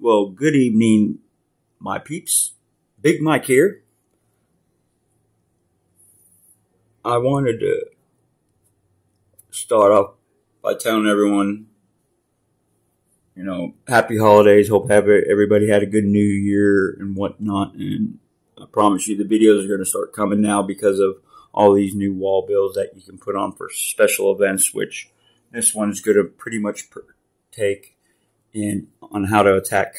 Well, good evening, my peeps. Big Mike here. I wanted to start off by telling everyone, happy holidays. Hope everybody had a good new year and whatnot. And I promise you the videos are going to start coming now because of all these new wall builds that you can put on for special events, which this one is going to pretty much take in on how to attack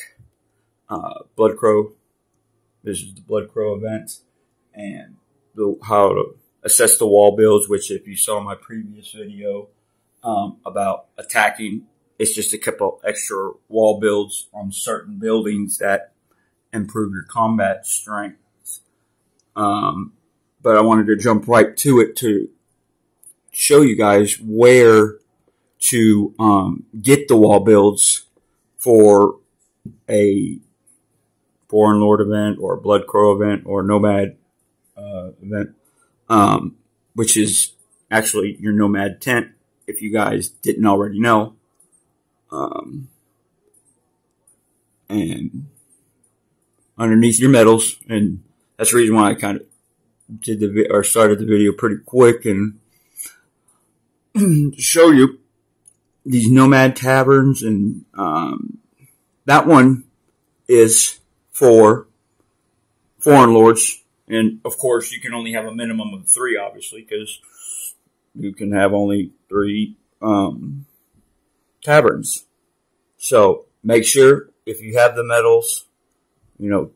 Blood Crow. This is the Blood Crow event, and how to assess the wall builds, which if you saw my previous video about attacking, it's just a couple extra wall builds on certain buildings that improve your combat strength. But I wanted to jump right to it to show you guys where to get the wall builds for a Foreign Lord event or a Blood Crow event or Nomad event, which is actually your Nomad tent, if you guys didn't already know. And underneath your medals, and that's the reason why I kind of started the video pretty quick and to show you these Nomad taverns, and that one is for Foreign Lords, and of course you can only have a minimum of 3, obviously, because you can have only 3 taverns. So make sure if you have the medals,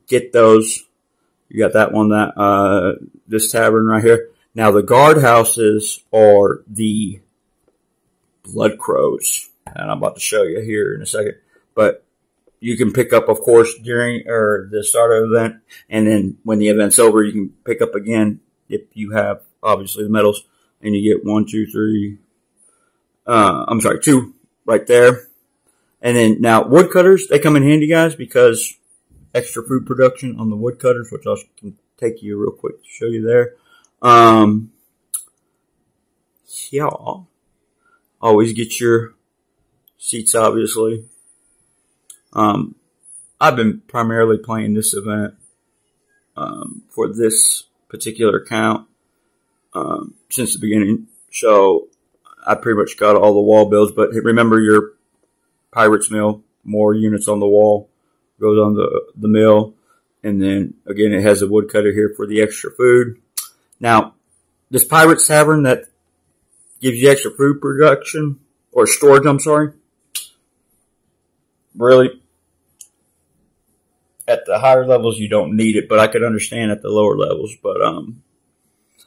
get those. You got that one, this tavern right here. Now the guardhouses are the Blood Crows, and I'm about to show you here in a second. But you can pick up, of course, during the start of the event, and then when the event's over, you can pick up again if you have obviously the medals, and you get 1, 2, 3. 2 right there. And then now woodcutters, they come in handy, guys, because extra food production on the woodcutters, which I can take you real quick to show you there. Yeah. Always get your seats, obviously. I've been primarily playing this event for this particular account since the beginning. So I pretty much got all the wall builds. But remember, your Pirate's Mill, more units on the wall, goes on the mill. And then, again, it has a woodcutter here for the extra food. Now, this Pirate's Tavern that gives you extra food production, or storage, I'm sorry. Really, at the higher levels, you don't need it, but I could understand at the lower levels. But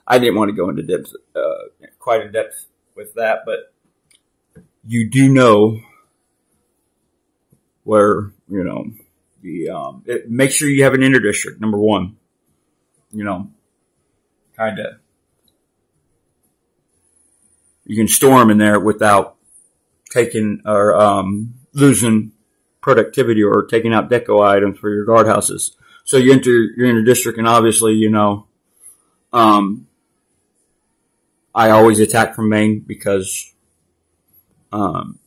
I didn't want to go into depth, quite in depth with that. But you do know where, make sure you have an interdistrict, number one. Kind of. You can store them in there without taking or losing productivity or taking out deco items for your guardhouses. So you enter your interdistrict, and obviously, I always attack from main because of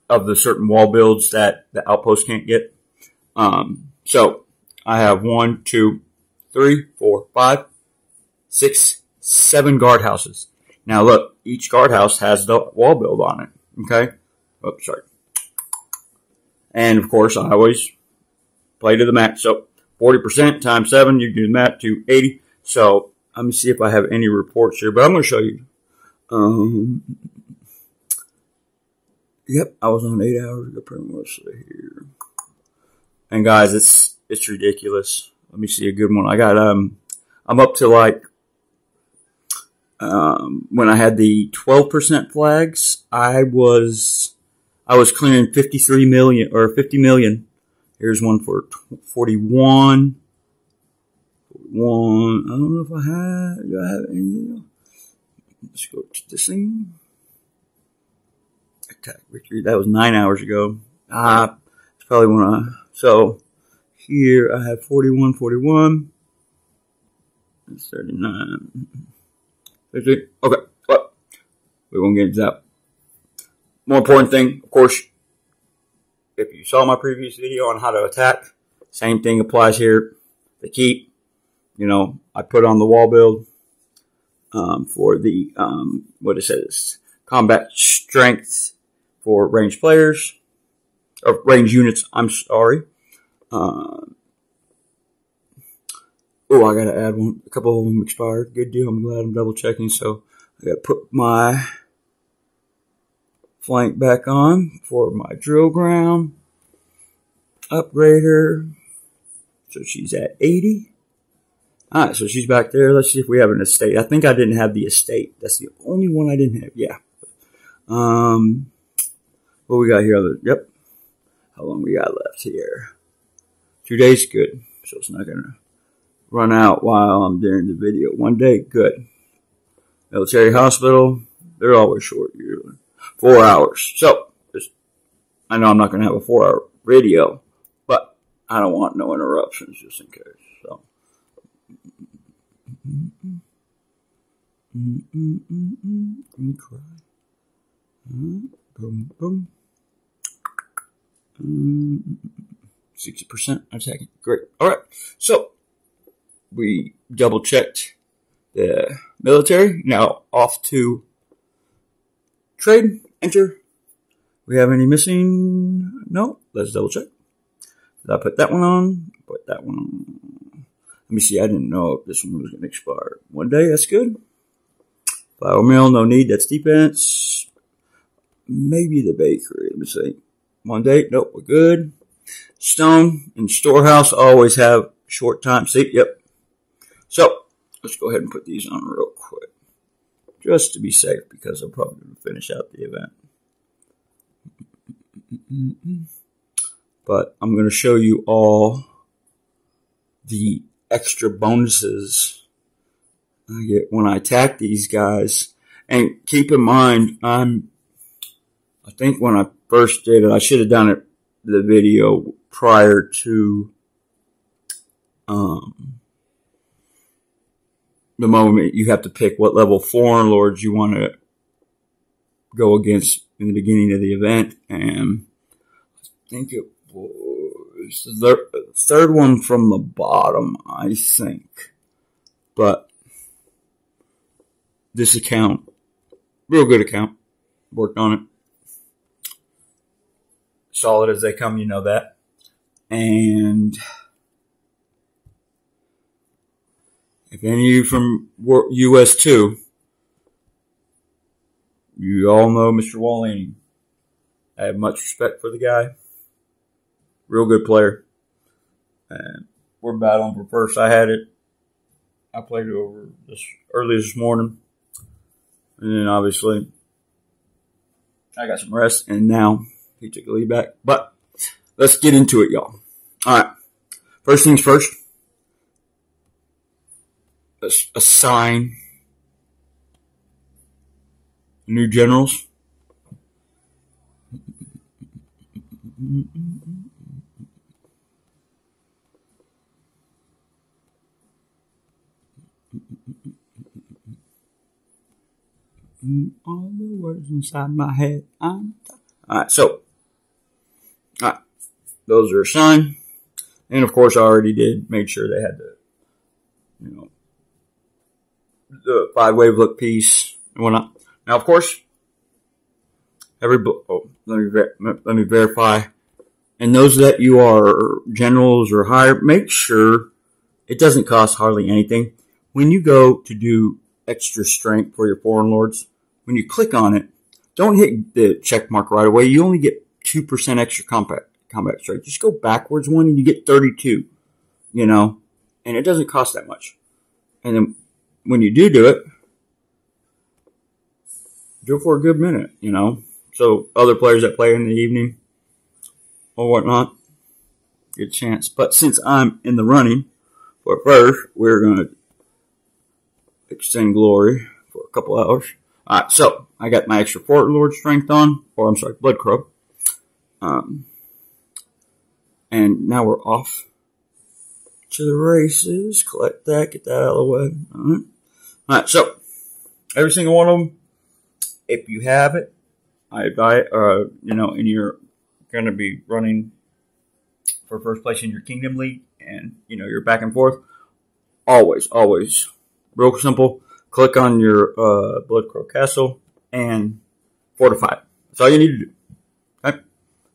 the certain wall builds that the outpost can't get. So I have 1, 2, 3, 4, 5, 6, 7 guardhouses. Now look, each guardhouse has the wall build on it. Okay? Oops, sorry. And of course, I always play to the max. So 40% times 7, you do the math to 80. So let me see if I have any reports here, but I'm going to show you. Yep, I was on 8 hours ago, pretty much here. And guys, it's ridiculous. Let me see a good one. I got I'm up to like when I had the 12% flags, I was clearing 53 million or 50 million. Here's one for 41. I don't know if do I have any? Let's go to this thing. Attack victory. That was 9 hours ago. It's probably when so here I have 41, 41. That's 39. 50. Okay. Well, we won't get into that. More important thing, of course, if you saw my previous video on how to attack, same thing applies here. The keep, you know, I put on the wall build for the, what it says, combat strength for ranged players, or ranged units, I'm sorry. Oh, I gotta add one. A couple of them expired. Good deal. I'm glad I'm double checking. So I gotta put my flank back on for my drill ground. Upgrade her. So she's at 80. Alright, so she's back there. Let's see if we have an estate. I think I didn't have the estate. That's the only one I didn't have. Yeah. What we got here? Yep. How long we got left here? 2 days. Good. So it's not gonna run out while I'm doing the video. 1 day. Good. Military hospital. They're always short usually. 4 hours. So I know I'm not gonna have a 4-hour video, but I don't want no interruptions just in case. So. Cry. Boom, boom. 60% attacking. Great. All right. So we double checked the military. Now off to trade. Enter. We have any missing? No. Let's double check. Did I put that one on? Put that one on. Let me see. I didn't know if this one was going to expire. 1 day. That's good. Flour mill. No need. That's defense. Maybe the bakery. Let me see. 1 day. Nope. We're good. Stone and storehouse always have short time. See? Yep. So let's go ahead and put these on real quick. Just to be safe because I'm probably going to finish out the event. But I'm going to show you all the extra bonuses I get when I attack these guys. And keep in mind, I think when I first did it, I should have done it the video prior to the moment you have to pick what level foreign lords you want to go against in the beginning of the event. And I think it was the third one from the bottom, I think. But this account, real good account, worked on it. Solid as they come, you know that. And if any of you from US 2, you all know Mr. Wallini. I have much respect for the guy. Real good player. And we're battling for first. I played it over early this morning. And then obviously I got some rest, and now he took the lead back. But let's get into it, y'all. Alright. First things first. Let's assign new generals. All the words inside my head. Alright, so. Alright. Those are assigned. And of course I already made sure they had the 5-wavelet piece and whatnot. Now of course, let me verify. And those that you are generals or higher, make sure it doesn't cost hardly anything. When you go to do extra strength for your foreign lords, when you click on it, don't hit the check mark right away. You only get 2% extra combat strength. Just go backwards one and you get 32, and it doesn't cost that much. And then when you do it, do it for a good minute, so other players that play in the evening or whatnot get a chance. But since I'm in the running for first, we're going to extend glory for a couple hours. Alright, so I got my extra Fort Lord strength on, Blood Crow. And now we're off to the races. Collect that, get that out of the way. Alright, so every single one of them, if you have it, I buy it, in your going to be running for first place in your Kingdom League and, you know, you're back and forth, always, real simple, click on your Bloodcrow Castle and fortify it. That's all you need to do. Okay?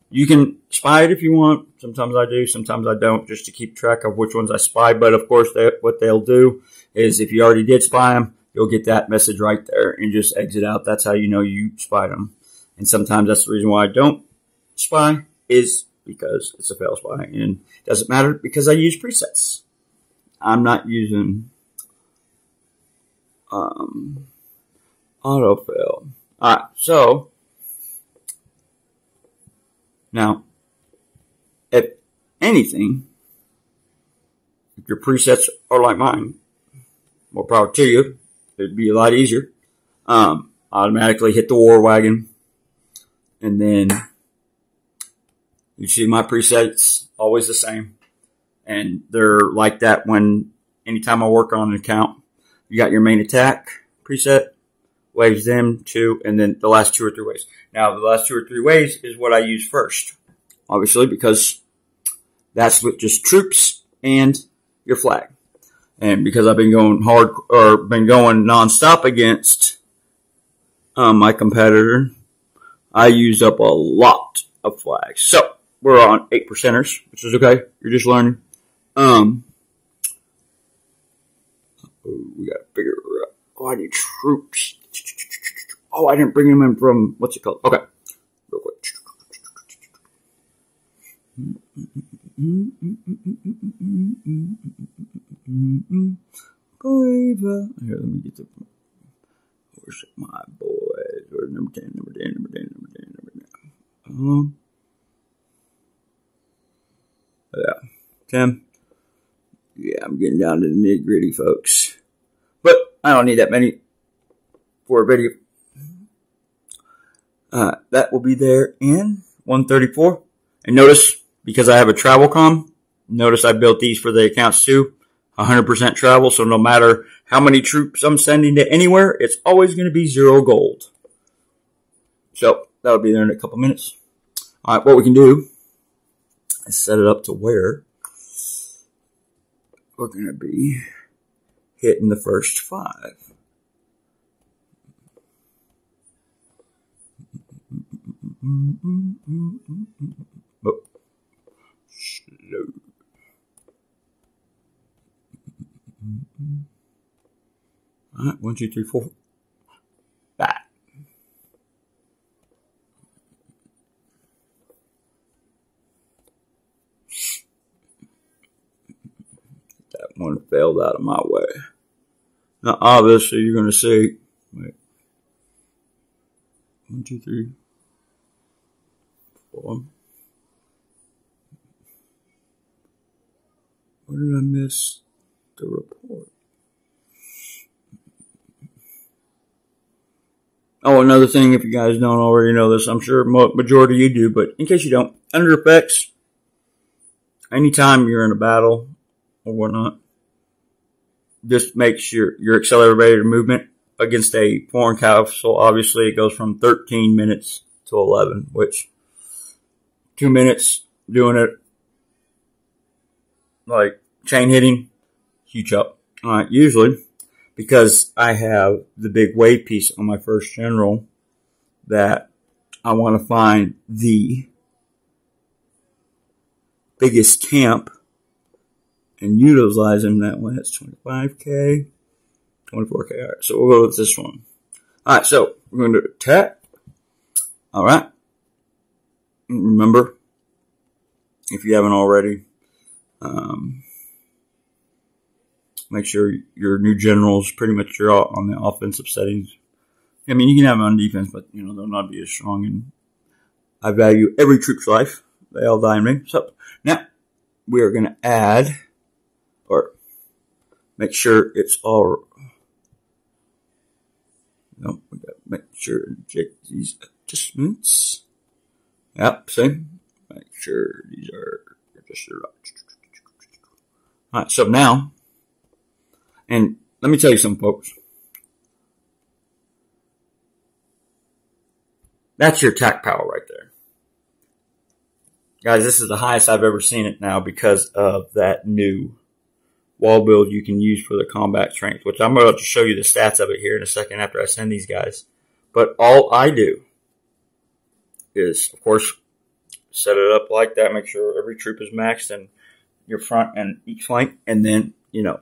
You can spy it if you want. Sometimes I do, sometimes I don't, just to keep track of which ones I spy. But, of course, what they'll do is if you already did spy them, you'll get that message right there and just exit out. That's how you know you spied them. And sometimes that's the reason why I don't spy is because it's a fail spy. And it doesn't matter because I use presets. I'm not using autofill. Alright, so now, if anything, if your presets are like mine, more power to you. It'd be a lot easier. Automatically hit the war wagon, and then you see my presets always the same, and they're like that when anytime I work on an account. You got your main attack preset, waves them two, and then the last 2 or 3 waves. Now the last 2 or 3 waves is what I use first, obviously, because that's with just troops and your flag. And because I've been going nonstop against my competitor, I used up a lot of flags. So we're on 8%ers, which is okay. You're just learning. We got to figure out. Oh, I need troops. Oh, I didn't bring them in from what's it called? Okay, real quick. Here, let me get the. Where's my boys? Where's number 10? Number 10. Yeah, 10. Yeah, I'm getting down to the nitty gritty, folks. But I don't need that many for a video. That will be there in 134. And notice, because I have a travel comm, notice I built these for the accounts too. 100% travel, so no matter how many troops I'm sending to anywhere, it's always going to be 0 gold. So that'll be there in a couple minutes. All right, what we can do is set it up to where we're going to be hitting the first 5. Oh, slow. All right, 1, 2, 3, 4. Back. That one failed out of my way. Now, obviously, you're going to see. Wait. 1, 2, 3, 4. Where did I miss the report? Oh, another thing, if you guys don't already know this, I'm sure majority of you do, but in case you don't, under effects, anytime you're in a battle or whatnot, just makes your accelerated movement against a foreign castle. Obviously, it goes from 13 minutes to 11, which 2 minutes doing it like chain hitting, huge up. All right, usually, because I have the big wave piece on my first general that I want to find the biggest camp and utilize them that way. That's 25k, 24k. All right, so we'll go with this one. All right, so we're going to attack. All right. Remember, if you haven't already, make sure your new generals pretty much are all on the offensive settings. I mean, you can have them on defense, but, you know, they'll not be as strong. And I value every troop's life. They all die in me. So now we are going to add, or make sure it's all. No, we got to make sure these adjustments. Yep, same. Make sure these are just right. All right, so now, and let me tell you something, folks. That's your attack power right there. Guys, this is the highest I've ever seen it now because of that new wall build you can use for the combat strength, which I'm about to show you the stats of it here in a second after I send these guys. But all I do is, of course, set it up like that, make sure every troop is maxed in your front and each flank, and then,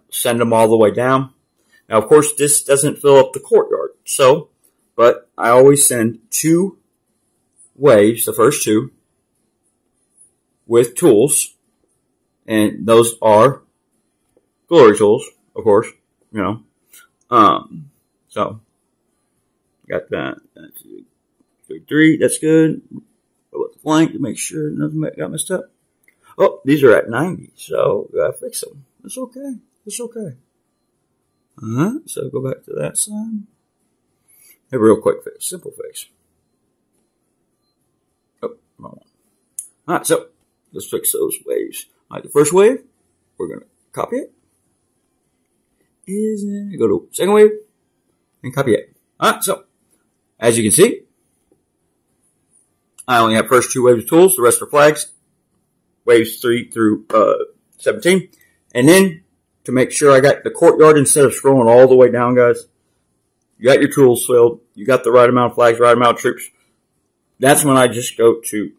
send them all the way down. Now, of course, this doesn't fill up the courtyard, but I always send 2 waves, the first 2, with tools, and those are glory tools, of course, so, got that. 3, that's good. Go with the flank to make sure nothing got messed up. Oh, these are at 90, so gotta fix them. It's okay. It's okay. So go back to that side. A real quick fix, simple fix. Oh, wrong one. Alright, so let's fix those waves. Alright, the first wave, we're gonna copy it. Go to second wave and copy it. Alright, so as you can see, I only have first 2 waves of tools, the rest are flags. Waves 3 through 17. And then, to make sure I got the courtyard instead of scrolling all the way down, guys, you got your tools filled, you got the right amount of flags, right amount of troops. That's when I just go to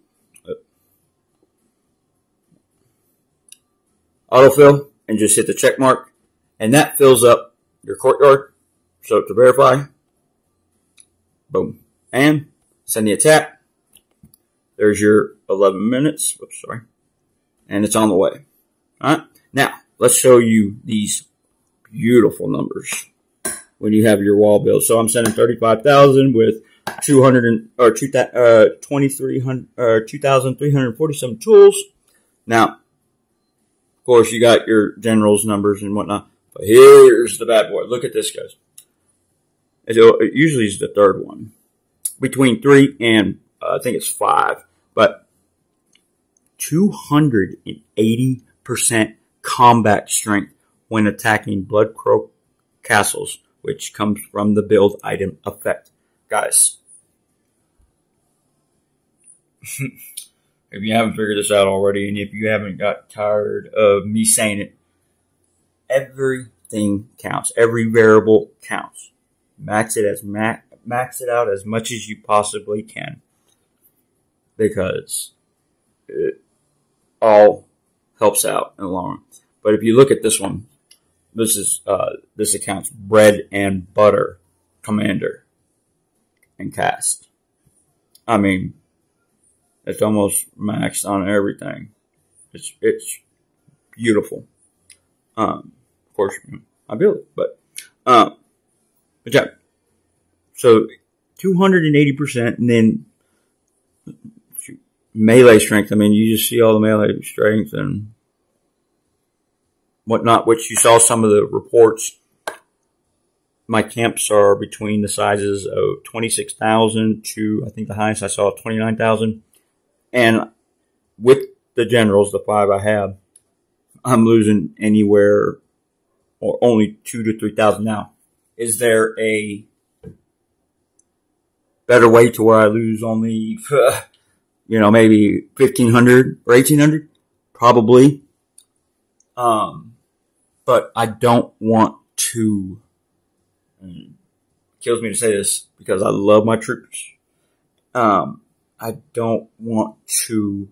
autofill and just hit the check mark. And that fills up your courtyard. So to verify, boom, and send the attack. There's your 11 minutes. Oops, sorry. And it's on the way. All right. Now, let's show you these beautiful numbers when you have your wall build. So I'm sending 35,000 with 2,347 tools. Now, of course, you got your generals numbers and whatnot. But here's the bad boy. Look at this, guys. It usually is the third one. Between 3 and I think it's 5. But 280% combat strength when attacking Bloodcrow castles, which comes from the build item effect. Guys, if you haven't figured this out already, and if you haven't got tired of me saying it, everything counts. Every variable counts. Max it out as much as you possibly can, because it all helps out in the long run. But if you look at this one, this account's bread and butter commander and cast. I mean, it's almost maxed on everything. It's beautiful. Of course, I build it, but yeah. So 280%, and then melee strength. I mean, you just see all the melee strength and whatnot, which you saw some of the reports. My camps are between the sizes of 26,000 to, I think the highest I saw 29,000. And with the generals, the 5 I have, I'm losing anywhere or only 2,000 to 3,000 now. Is there a better way to where I lose only, maybe 1,500 or 1,800? Probably. But I don't want to, it kills me to say this because I love my troops. I don't want to,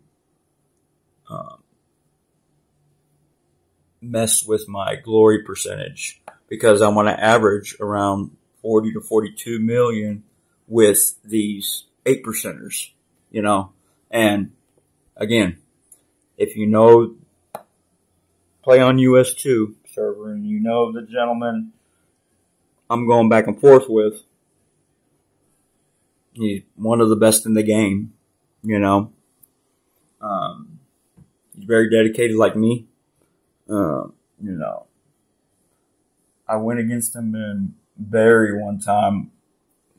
mess with my glory percentage, because I want to average around 40 to 42 million with these 8%ers, and again, if play on US2 server and the gentleman I'm going back and forth with, he's one of the best in the game, he's very dedicated like me. I went against him in Barry one time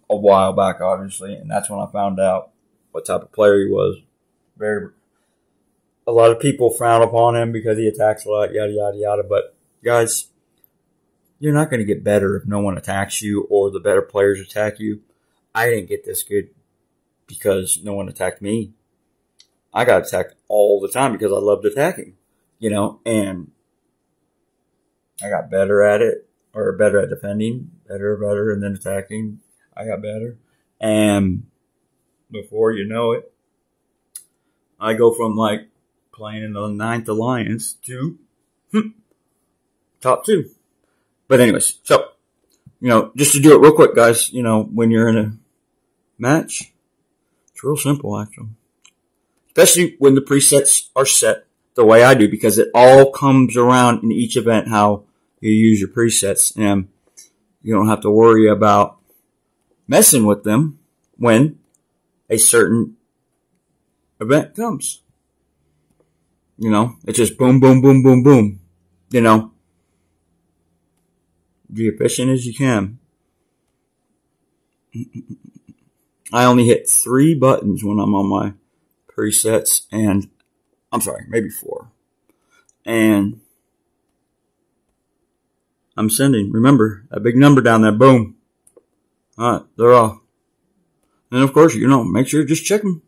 a while back, obviously, and that's when I found out what type of player he was. A lot of people frown upon him because he attacks a lot, yada, yada, yada. But, guys, you're not going to get better if no one attacks you or the better players attack you. I didn't get this good because no one attacked me. I got attacked all the time because I loved attacking, and I got better at it, or better at defending, better, and then attacking. I got better. And before you know it, I go from like playing in the 9th Alliance to top 2. But anyways, so, just to do it real quick, guys, when you're in a match, it's real simple, actually. Especially when the presets are set the way I do, because it all comes around in each event how you use your presets, and you don't have to worry about messing with them when a certain event comes. It's just boom, boom, boom, boom, boom. Be efficient as you can. I only hit 3 buttons when I'm on my presets, and I'm sorry, maybe 4. And I'm sending. Remember, that big number down there, boom. Alright, they're off. And of course, make sure you just check them.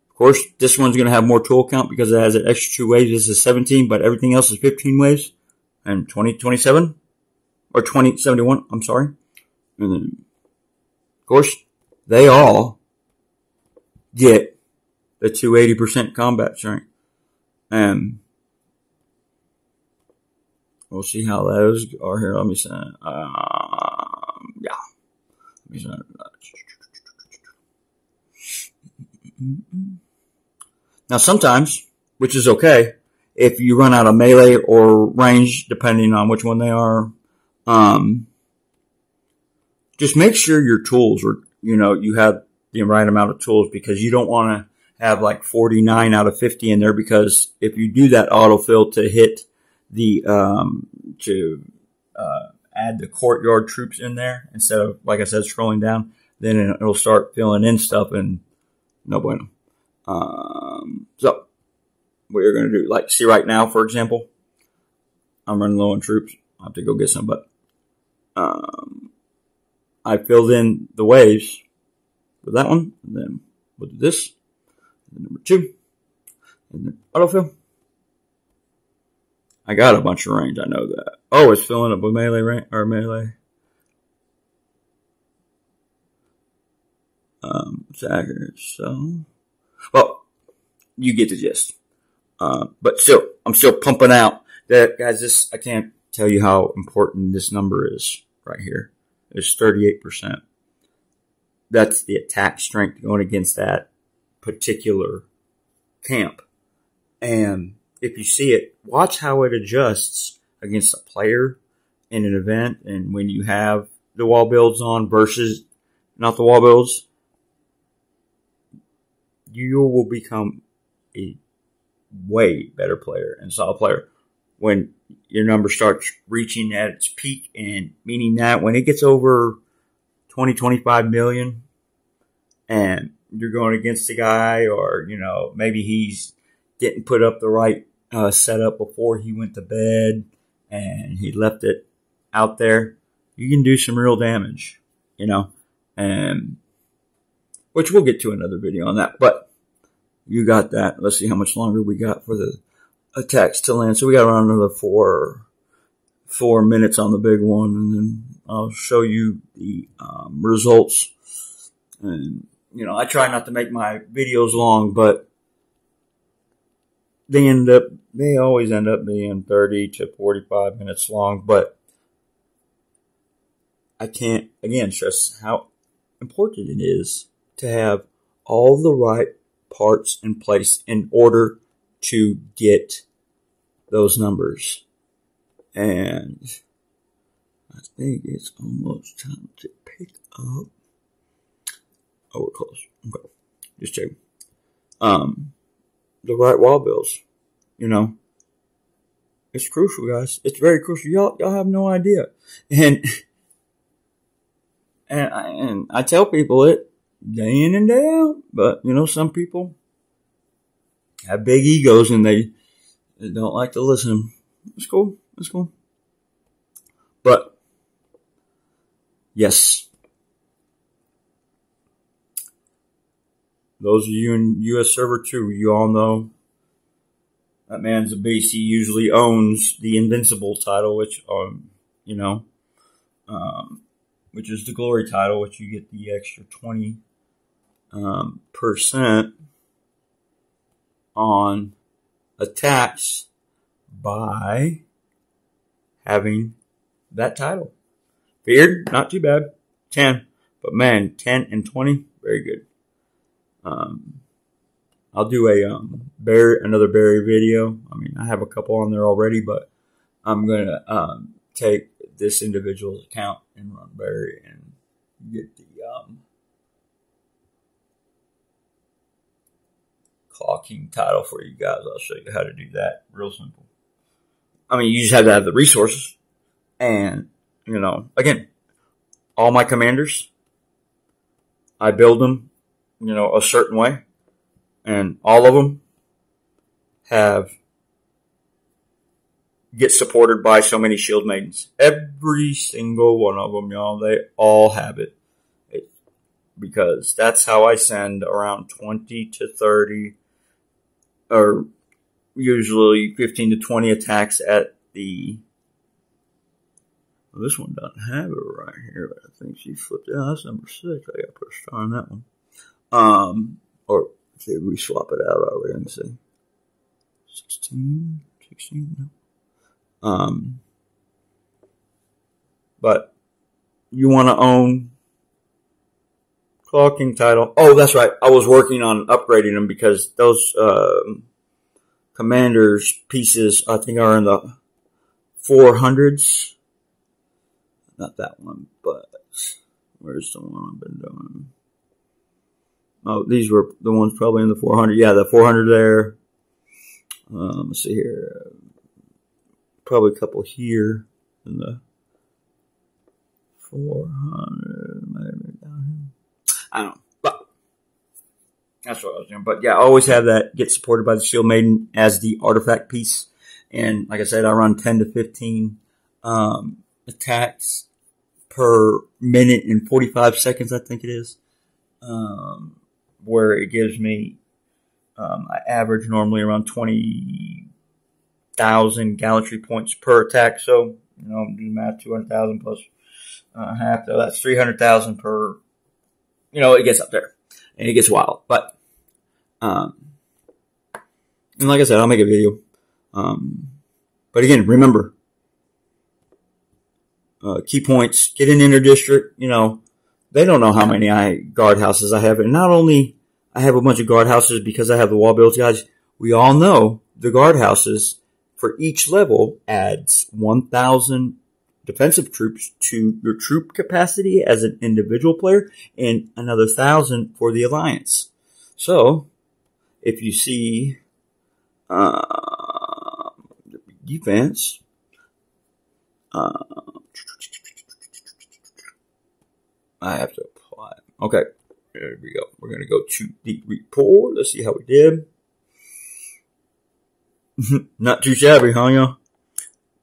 Of course, this one's going to have more tool count because it has an extra 2 waves. This is 17, but everything else is 15 waves. And 2027? Or 2071, I'm sorry. And then, of course, they all get the 280% combat strength. And we'll see how those are here. Let me send yeah. Let me send Now, sometimes, which is okay, if you run out of melee or range, depending on which one they are, just make sure your tools are, you have the right amount of tools, because you don't want to have like 49 out of 50 in there, because if you do that autofill to hit the, add the courtyard troops in there instead of, like I said, scrolling down, then it'll start filling in stuff and no bueno. So what you're going to do, like, see right now, for example, I'm running low on troops. I have to go get some, but, I filled in the waves with that one, and then we'll do this, and then number 2, and then autofill. I got a bunch of range, I know that. Oh, it's filling up with melee range, or melee. Attackers, so, well, you get the gist. But still, I'm still pumping out that, guys, I can't tell you how important this number is right here. It's 38%. That's the attack strength going against that particular camp. And if you see it, watch how it adjusts against a player in an event, and when you have the wall builds on versus not the wall builds, you will become a way better player and solid player when your number starts reaching at its peak, and meaning that when it gets over 20, 25 million and you're going against a guy, or, maybe he's didn't put up the right setup before he went to bed and he left it out there, you can do some real damage, and which we'll get to another video on that, but you got that. Let's see how much longer we got for the attacks to land. So we got around another 4 minutes on the big one, and then I'll show you the results. And I try not to make my videos long, but they always end up being 30 to 45 minutes long. But I can't again stress how important it is to have all the right parts in place in order to get those numbers. And I think it's almost time to pick up. Oh, we're close. Okay. Just checking. The right wall builds. It's crucial, guys. It's very crucial. Y'all have no idea. And I tell people it day in and day out, but some people have big egos and they don't like to listen. It's cool. It's cool. But yes, those of you in U.S. server 2, you all know that man's a beast. He usually owns the Invincible title, which, you know, which is the glory title, which you get the extra 20% on attacks by having that title. Feared, not too bad. 10. But man, 10 and 20, very good. I'll do another berry video. I mean, I have a couple on there already, but I'm gonna take this individual's account and run berry and get the clocking title for you guys. I'll show you how to do that. Real simple. I mean, you just have to have the resources. And, you know, again, all my commanders, I build them, you know, a certain way. And all of them get supported by so many shield maidens. Every single one of them, y'all, they all have it. Because that's how I send around 20 to 30, or usually 15 to 20 attacks at the... Well, this one doesn't have it right here, but I think she flipped it out. That's number 6. I got to put a star on that one. Or did we swap it out already? Let me see. 16, no. But you want to own clocking title. Oh, that's right. I was working on upgrading them because those commanders pieces, I think, are in the 400s. Not that one, but where's the one I've been doing? Oh, these were the ones probably in the 400. Yeah, the 400 there. Let's see here. Probably a couple here in the 400. Maybe down here. I don't know. But that's what I was doing. But yeah, I always have that get supported by the Shield Maiden as the artifact piece. And like I said, I run 10 to 15 attacks per minute and 45 seconds, I think it is. Where it gives me, I average normally around 20,000 gallantry points per attack. So, you know, do the math, 200,000 plus half. So that's 300,000 per, you know, it gets up there and it gets wild. But, and like I said, I'll make a video. But again, remember, key points, get an inter-district, you know, they don't know how many guardhouses I have. And not only I have a bunch of guardhouses because I have the wall builds, guys, we all know the guardhouses for each level adds 1,000 defensive troops to your troop capacity as an individual player and another 1,000 for the alliance. So, if you see defense, I have to apply. Okay, there we go. We're going to go to the report. Let's see how we did. Not too shabby, huh, y'all?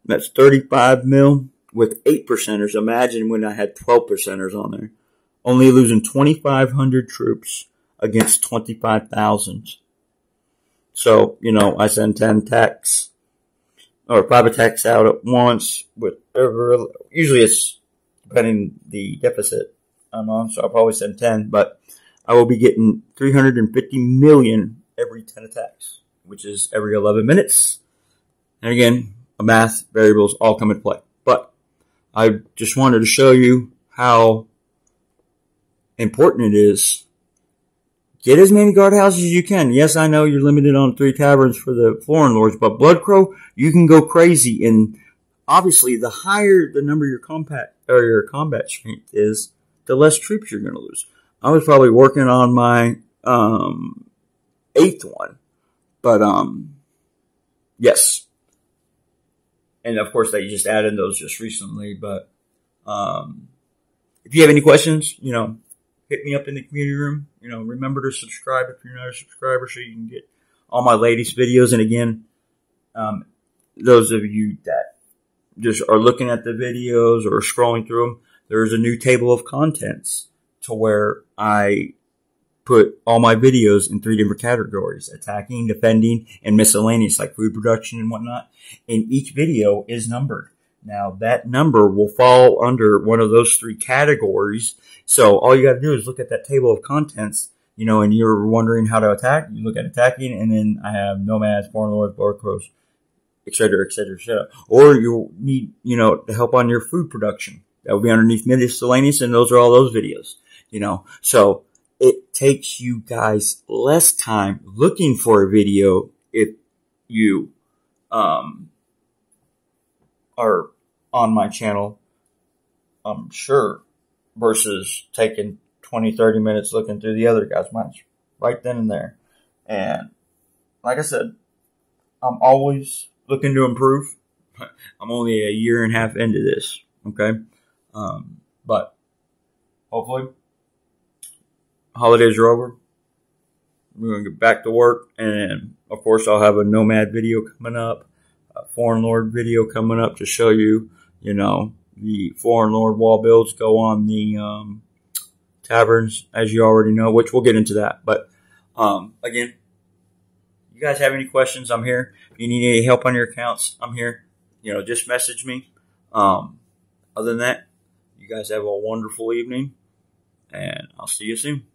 That's 35 mil with 8%ers. Imagine when I had 12%ers on there. Only losing 2,500 troops against 25,000. So, you know, I send 10 attacks or 5 attacks out at once with usually it's depending the deficit I'm on, so I'll probably send 10, but I will be getting 350 million every 10 attacks, which is every 11 minutes. And again, math variables all come into play. But I just wanted to show you how important it is. Get as many guardhouses as you can. Yes, I know you're limited on 3 taverns for the Florin Lords, but Bloodcrow, you can go crazy. And obviously, the higher the number your combat strength is, the less troops you're going to lose. I was probably working on my 8th one, but yes. And of course, they just added those just recently. But if you have any questions, you know, hit me up in the community room. You know, remember to subscribe if you're not a subscriber so you can get all my latest videos. And again, those of you that just are looking at the videos or scrolling through them, there's a new table of contents to where I put all my videos in 3 different categories: attacking, defending, and miscellaneous, like food production and whatnot. And each video is numbered. Now that number will fall under one of those 3 categories. So all you got to do is look at that table of contents, and you're wondering how to attack. You look at attacking, and then I have nomads, foreign lords, blood crows, etc., etc., etc. Or you need, to help on your food production. That will be underneath miscellaneous, and those are all those videos, So it takes you guys less time looking for a video if you are on my channel, I'm sure, versus taking 20, 30 minutes looking through the other guys' minds right then and there. And like I said, I'm always looking to improve. I'm only a year and a half into this, okay? But hopefully holidays are over. We're going to get back to work. And, of course, I'll have a nomad video coming up, a foreign lord video coming up to show you, the foreign lord wall builds go on the taverns, as you already know, which we'll get into that. But, again, you guys have any questions, I'm here. If you need any help on your accounts, I'm here. Just message me. Other than that, you guys have a wonderful evening, and I'll see you soon.